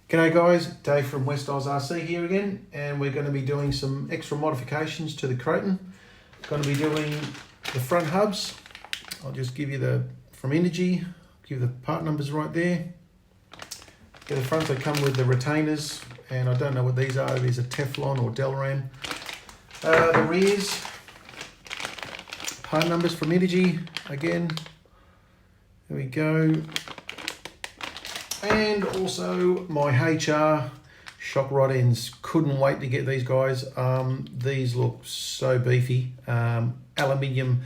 G'day guys, Dave from West Oz RC here again, and we're going to be doing some extra modifications to the Kraton. Going to be doing the front hubs. I'll just give you the, from Integy, give the part numbers right there. Yeah, the fronts, they come with the retainers, and I don't know what these are, these are Teflon or Delram. The rears, part numbers from Integy, again, there we go. And also my HR shock rod ends. Couldn't wait to get these guys. These look so beefy. Aluminium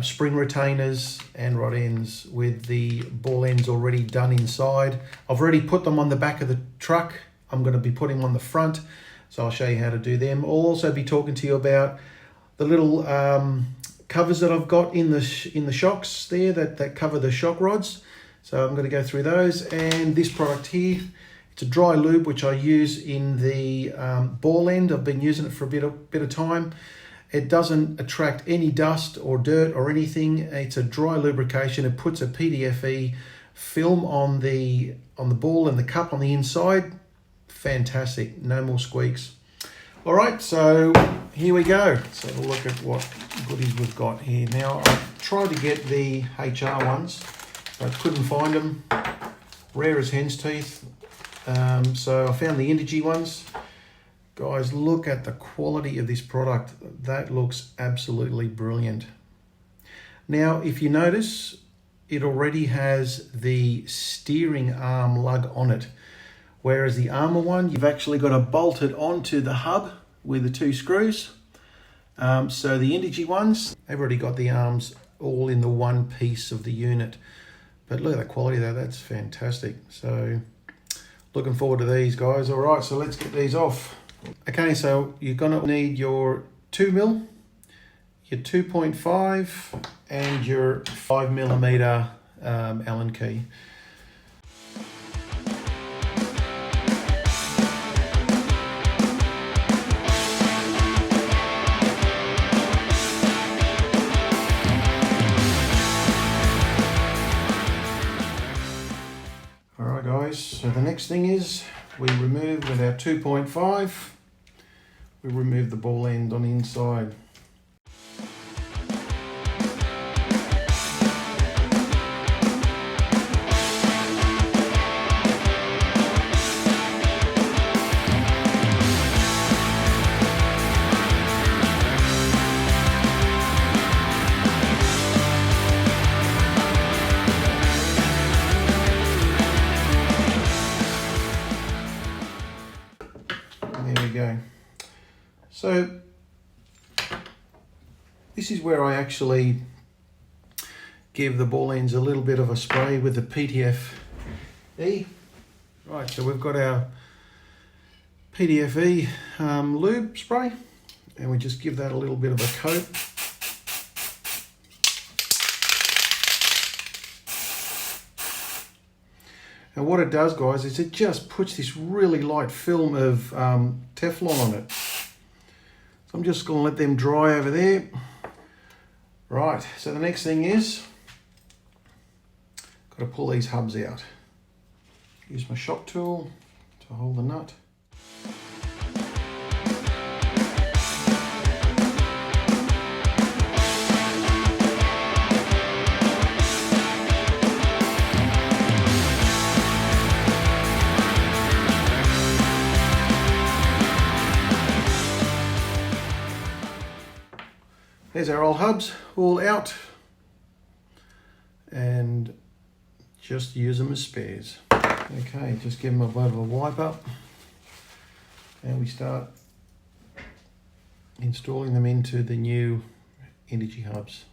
spring retainers and rod ends with the ball ends already done inside. I've already put them on the back of the truck. I'm going to be putting them on the front, so I'll show you how to do them. I'll also be talking to you about the little covers that I've got in the shocks there that cover the shock rods. So I'm going to go through those, and this product here, it's a dry lube which I use in the ball end. I've been using it for a bit of time. It doesn't attract any dust or dirt or anything. It's a dry lubrication. It puts a PTFE film on the ball and the cup on the inside. Fantastic, no more squeaks. All right, so here we go. So have a look at what goodies we've got here. Now I've tried to get the HR ones. I couldn't find them, rare as hen's teeth, so I found the Integy ones. Guys, look at the quality of this product. That looks absolutely brilliant. Now, if you notice, it already has the steering arm lug on it, whereas the ARRMA one, you've actually got to bolt it onto the hub with the two screws. So the Integy ones, they've already got the arms all in the one piece of the unit. But look at the quality though, that's fantastic. So looking forward to these guys. All right, so let's get these off. Okay, so you're gonna need your 2mm, your 2.5 and your 5mm Allen key. So the next thing is we remove with our 2.5, we remove the ball end on the inside. There we go. So this is where I actually give the ball ends a little bit of a spray with the PTFE. Right, so we've got our PTFE lube spray, and we just give that a little bit of a coat. And what it does, guys, is it just puts this really light film of Teflon on it. So I'm just going to let them dry over there. Right, so the next thing is, got to pull these hubs out. Use my shop tool to hold the nut. There's our old hubs all out, and just use them as spares. Okay, just give them a bit of a wipe up, and we start installing them into the new Integy hubs.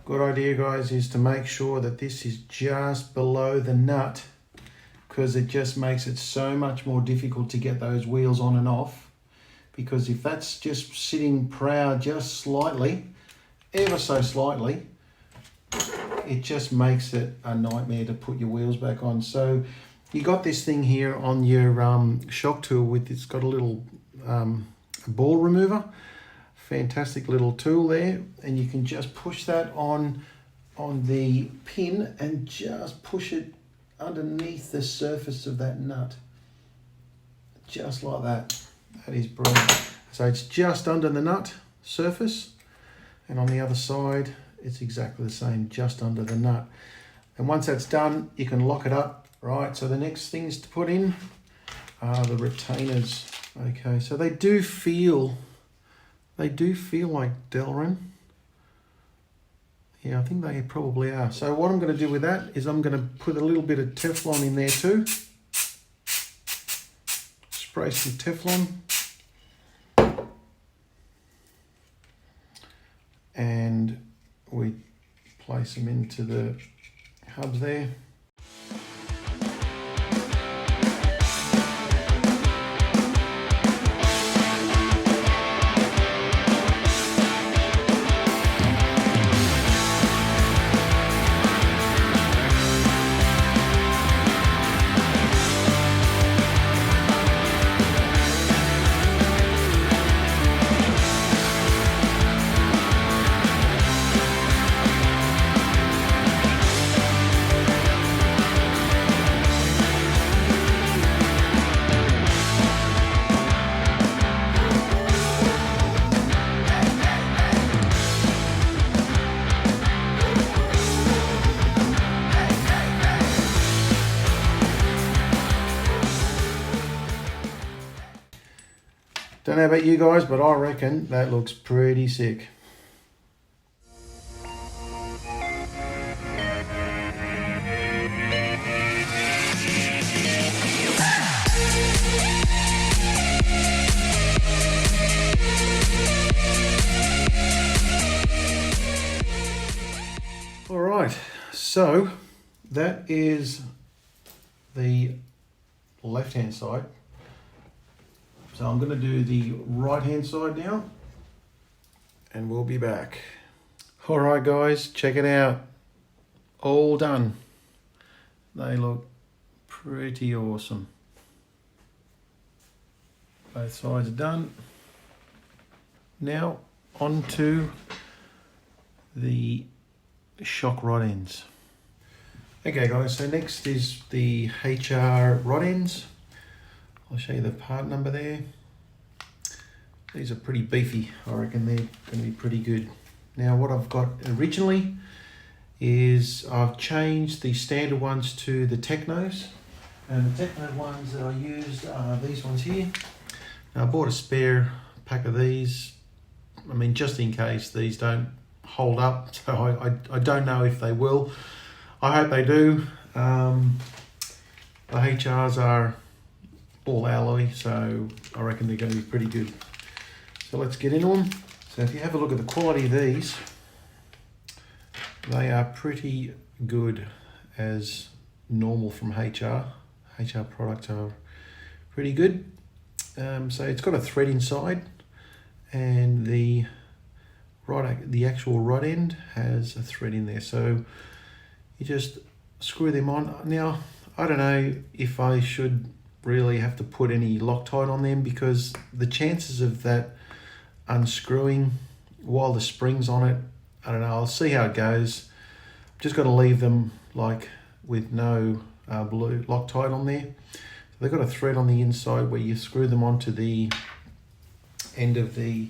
good idea, guys, is to make sure that this is just below the nut, because it just makes it so much more difficult to get those wheels on and off. Because if that's just sitting proud just slightly, ever so slightly, it just makes it a nightmare to put your wheels back on. So you got this thing here on your shock tool with, it's got a little ball remover. Fantastic little tool there, and you can just push that on the pin and just push it underneath the surface of that nut, just like that. That is brilliant. So it's just under the nut surface, and on the other side it's exactly the same, just under the nut. And once that's done, you can lock it up. Right, so the next things to put in are the retainers. Okay, so they do feel like Delrin. Yeah, I think they probably are. So what I'm going to do with that is I'm going to put a little bit of Teflon in there too. Spray some Teflon. And we place them into the hubs there. Don't know about you guys, but I reckon that looks pretty sick. All right, so that is the left-hand side. So I'm going to do the right-hand side now, and we'll be back. All right, guys, check it out. All done. They look pretty awesome. Both sides are done. Now on to the shock rod ends. Okay, guys, so next is the HR rod ends. I'll show you the part number there. These are pretty beefy. I reckon they're going to be pretty good. Now what I've got originally is I've changed the standard ones to the Technos. And the Techno ones that I used are these ones here. Now I bought a spare pack of these. I mean, just in case these don't hold up. So I don't know if they will. I hope they do. The HRs are all alloy, so I reckon they're going to be pretty good. So let's get into them. So if you have a look at the quality of these, they are pretty good as normal from HR. HR products are pretty good. So it's got a thread inside, and the actual rod end has a thread in there. So you just screw them on. Now, I don't know if I should really have to put any Loctite on them, because the chances of that unscrewing while the spring's on it, I don't know, I'll see how it goes. I'm just going to leave them like with no blue Loctite on there. So they've got a thread on the inside where you screw them onto the end of the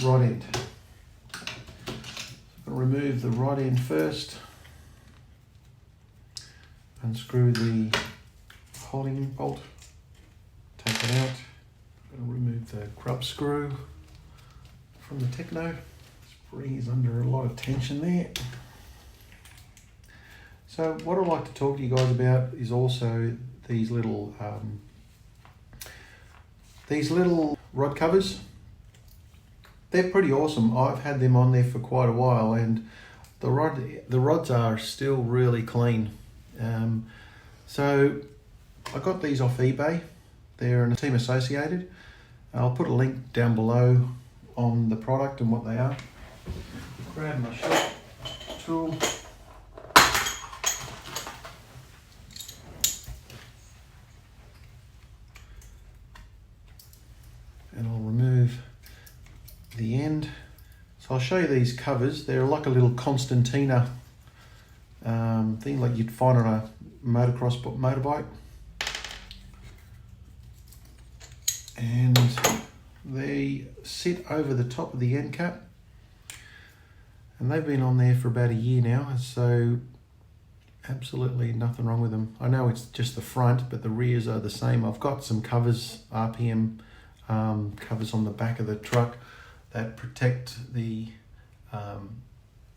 rod end. I'll remove the rod end first, unscrew the holding bolt, take it out. I'm going to remove the grub screw from the Techno. Spring is under a lot of tension there. So what I'd like to talk to you guys about is also these little rod covers. they're pretty awesome. I've had them on there for quite a while, and the rods are still really clean. So I got these off eBay. They're a team associated. I'll put a link down below on the product and what they are. Grab my shop tool. And I'll remove the end. So I'll show you these covers. They're like a little concertina thing like you'd find on a motocross motorbike. And they sit over the top of the end cap. And they've been on there for about a year now, so absolutely nothing wrong with them. I know it's just the front, but the rears are the same. I've got some covers, RPM covers on the back of the truck that protect the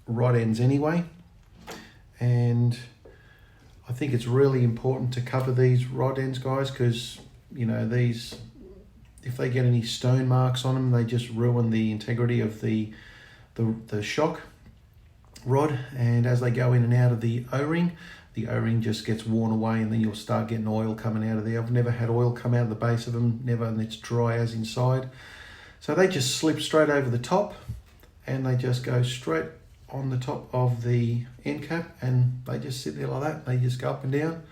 rod ends anyway. And I think it's really important to cover these rod ends, guys, because you know these, if they get any stone marks on them, they just ruin the integrity of the shock rod. And as they go in and out of the O-ring just gets worn away, and then you'll start getting oil coming out of there. I've never had oil come out of the base of them, never, and it's dry as inside. So they just slip straight over the top, and they just go straight on the top of the end cap, and they just sit there like that. They just go up and down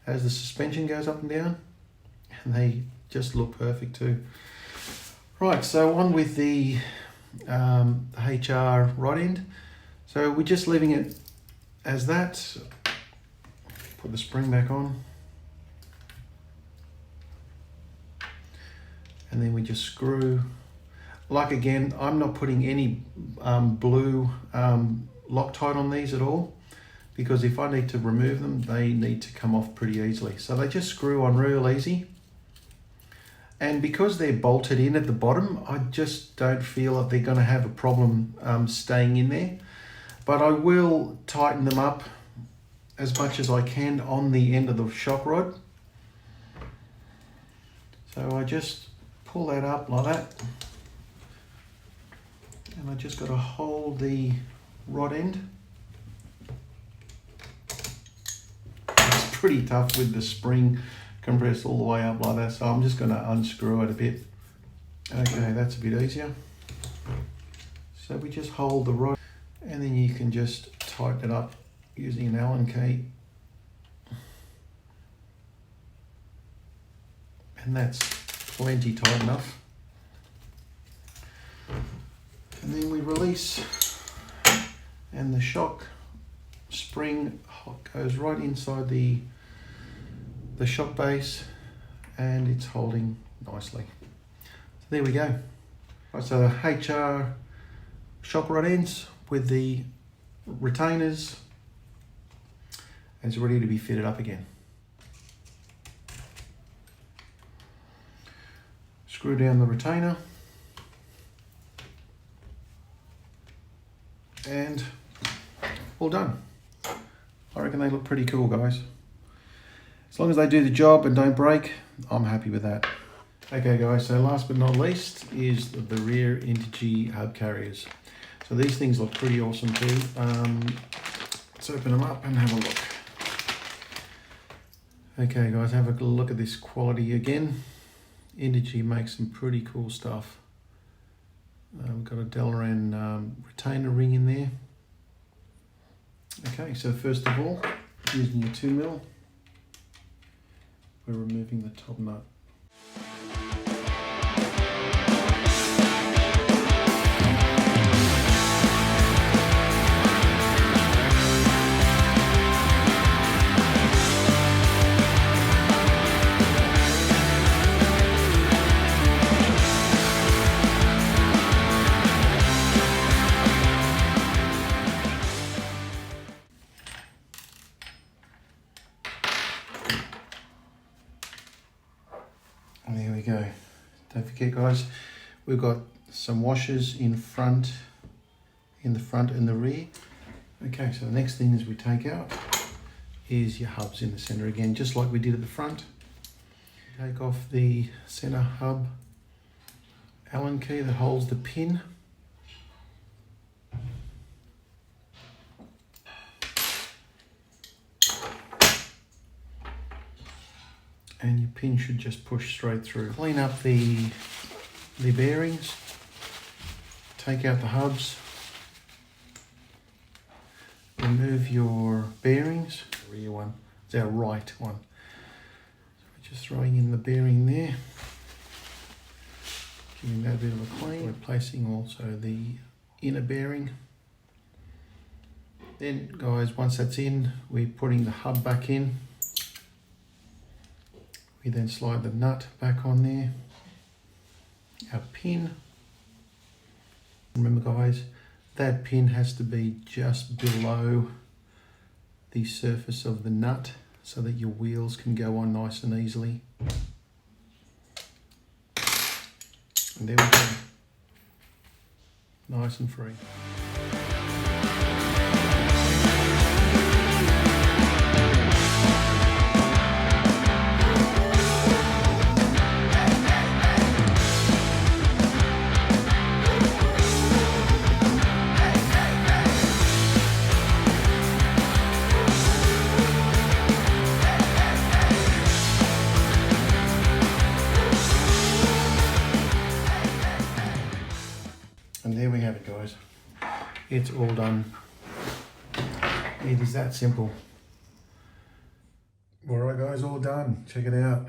as the suspension goes up and down, and they just look perfect too. Right, so on with the HR rod end. So we're just leaving it as that. Put the spring back on. And then we just screw. Like again, I'm not putting any blue Loctite on these at all, because if I need to remove them, they need to come off pretty easily. So they just screw on real easy. And because they're bolted in at the bottom, I just don't feel that they're going to have a problem staying in there. But I will tighten them up as much as I can on the end of the shock rod. So I just pull that up like that. And I just got to hold the rod end. It's pretty tough with the spring compressed all the way up like that, so I'm just going to unscrew it a bit. Okay, that's a bit easier. So we just hold the rod, and then you can just tighten it up using an Allen key. And that's plenty tight enough. And then we release, and the shock spring goes right inside the shock base, and it's holding nicely. So there we go. Right, so the HR shock rod ends with the retainers, and it's ready to be fitted up again. Screw down the retainer, and all done. I reckon they look pretty cool, guys. As long as they do the job and don't break, I'm happy with that. Okay guys, so last but not least is the rear Integy hub carriers. So these things look pretty awesome too. Let's open them up and have a look. Okay guys, have a look at this quality again. Integy makes some pretty cool stuff. We've got a Delaran retainer ring in there. Okay, so first of all, using your 2mm, we're removing the top nut. And there we go. Don't forget guys, we've got some washers in the front and the rear. Okay, so the next thing is we take out is your hubs in the center again, just like we did at the front. Take off the center hub Allen key that holds the pin and your pin should just push straight through. Clean up the bearings, take out the hubs, remove your bearings. The rear one, it's our right one. So we're just throwing in the bearing there, giving that a bit of a clean. We're placing also the inner bearing. Then guys, once that's in, we're putting the hub back in. We then slide the nut back on there. Our pin. Remember guys, that pin has to be just below the surface of the nut so that your wheels can go on nice and easily. And there we go. Nice and free. And there we have it guys, it's all done. It is that simple. Alright guys, all done, check it out.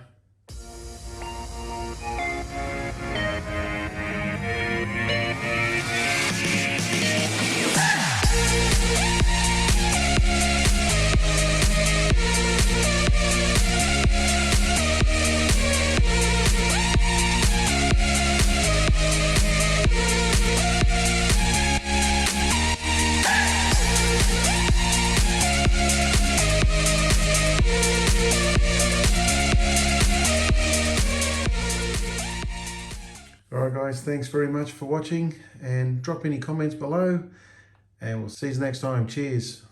Alright guys, thanks very much for watching, and drop any comments below, and we'll see you next time. Cheers.